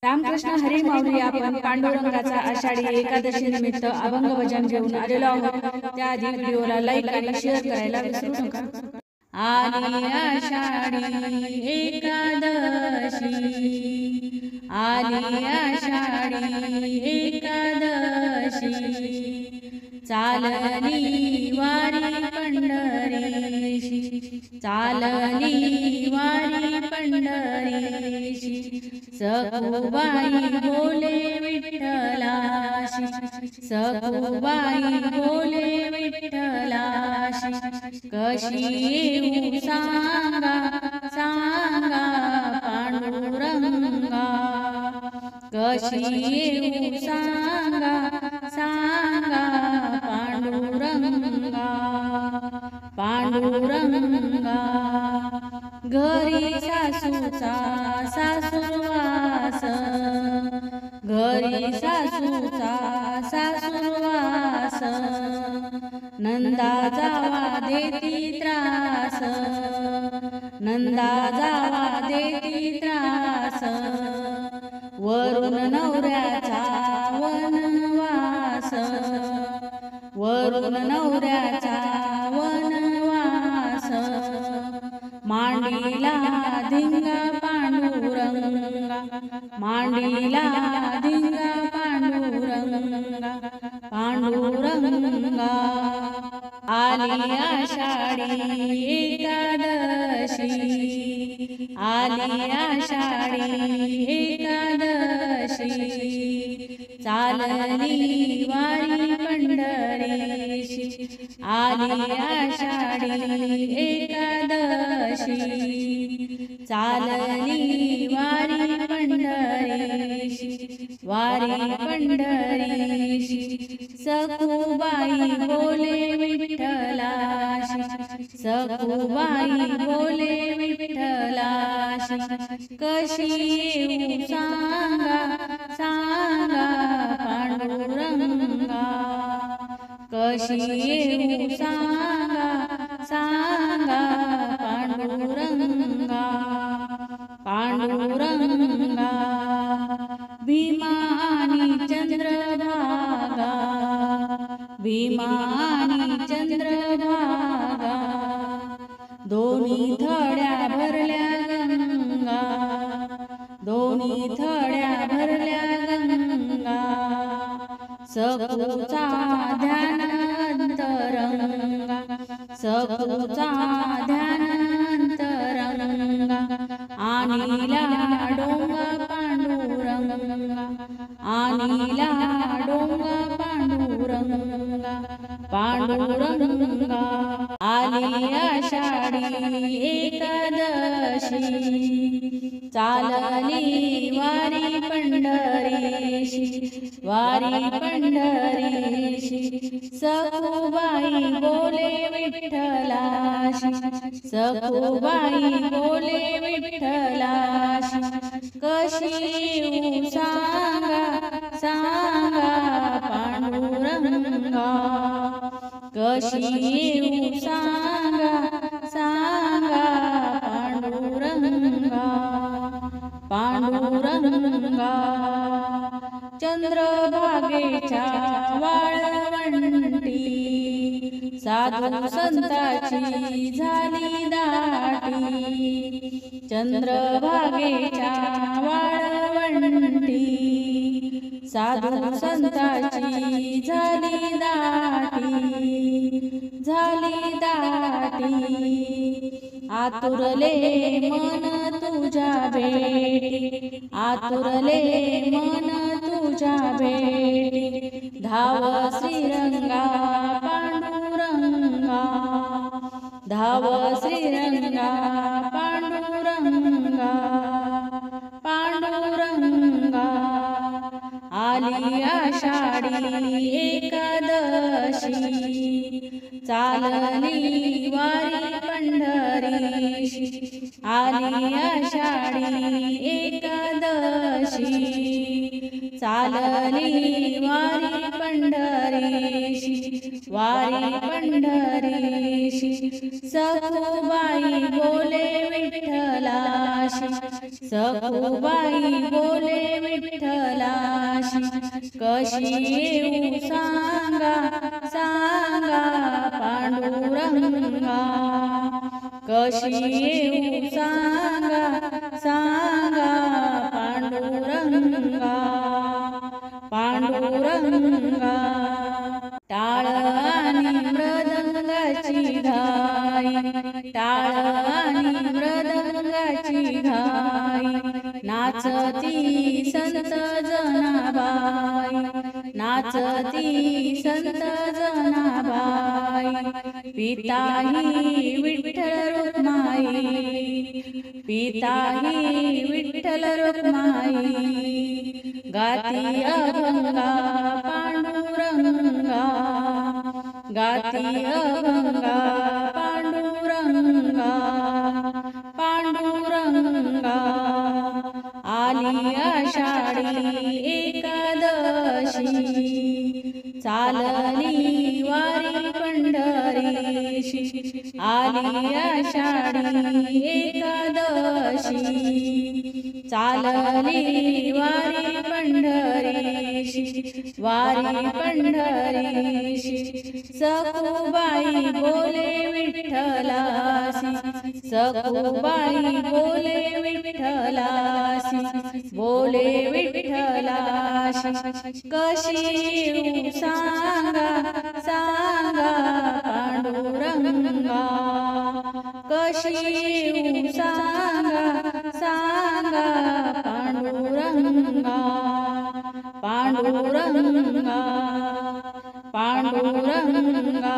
रामकृष्ण हरी माऊली. आपण पांडुरंगाचा आषाढी एकादशी निमित्त अभंग भजन घेऊन आलेलो आहोत. त्याआधी व्हिडिओला लाईक आणि शेअर करायला विसरू नका. आली आषाढी एकादशी, आली आषाढी एकादशी, चालली वारी पंढरीशी, चालली वारी पंढरीशी, सखुबाई बोले विठ्ठलाशी, सखुबाई बोले विठ्ठलाशी, कशी येऊ सांगा सांगा पांडुरंगा, कशी येऊ सांगा सांगा पांडुरंगा, पांडुरंगा. घरी सासूचा सासूरवास, घरी सासूचा सासूरवास, नंदा जावा देती त्रास, नंदा जावा देती त्रास, वरून नवऱ्याचा वनवास, वरून नवऱ्याचा वनवास, मांडीला धिंगा पांडुरंगा, मांडीला धिंगा पांडुरंगा, पांडुरंगा. आली आषाढी एकादशी, आली आषाढी एकादशी, चालली वारी पंढरीशी, आली आषाढी एकादशी, चालली वारी पंढरीशी, वारी पंढरीशी, सखुबाई बोले विठ्ठलाशी, सखुबाई बोले विठ्ठलाशी, कशी येऊ सांगा सांगा पांडुरंगा, कशी येऊ सांगा सांगा पांडुरंगा, पांडुरंगा. भीमा आणि चंद्रभागा, भीमा आणि चंद्रभागा, दोन्ही थड्या भरल्या गंगा, दोन्ही थड्या भरल्या गंगा, सखूचा ध्यान अंतरंगा, सखूचा ध्यान अंतरंगा, आनिला डोंगा पांडुरंगा, आनिला डोंगा पांडुरंगा, पांडुरंगा. आली आषाढी एकादशी, चालली वारी पंढरीशी, वारी पंढरीशी, सखुबाई बोले विठ्ठलाशी, सखुबाई बोले विठ्ठलाशी, कशी येऊ सांगा सांगा पांडुरंगा, कशी येऊ सांगा सांगा पांडुरंगा, पांडुरंगा. चंद्रभागेच्या वाळवंटी, साधू संताची झाली दाटी, चंद्रभागेच्या वाळवंटी, साधू संताची झाली दाटी, झाली दाटी, आतुरले मन तुझ्या भेटी, आतुरले मन तुझ्या भेटी, धाव श्रीरंगा पांडुरंगा, धाव श्रीरंगा पांडुरंगा, पांडुरंगा. आली आषाढी एकादशी, चालली वारी पंढरीशी, आली आषाढी एकादशी, चालली वारी पंढरीशी, वारी पंढरीशी, सखुबाई बोले विठ्ठलाशी, सखुबाई बोले कशी येऊ सांगा सांगा पांडुरंगा, कशी येऊ सांगा सांगा पांडुरंगा पांडुरंगा। टाळ आणि मृदंगाची घाई, टाळ आणि मृदंगाची घाई, नाचती संत जनाबाई, नाचती संत जनाबाई। पिताही विठ्ठल रुक्माई, पिताही विठ्ठल रुक्माई, गाती अभंगा पांडुरंगा, गाती अभंगा पांडुरंगा पांडुरंगा। आली आषाढी एकादशी, चालली वारी पंढरीशी, आली आषाढी एकादशी, चालली वारी पंढरीशी, वारी पंढरीशी। सखुबाई बोले विठ्ठलासी, सखुबाई बोले विठ्ठलासी, बोले विठ्ठलासी। कशी येऊ सांगा सांगा पांडुरंगा, कशी येऊ सांगा सांगा पांडुरंगा पांडुरंगा पांडुरंगा।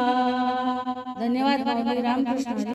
धन्यवाद माऊली, रामकृष्ण हरी।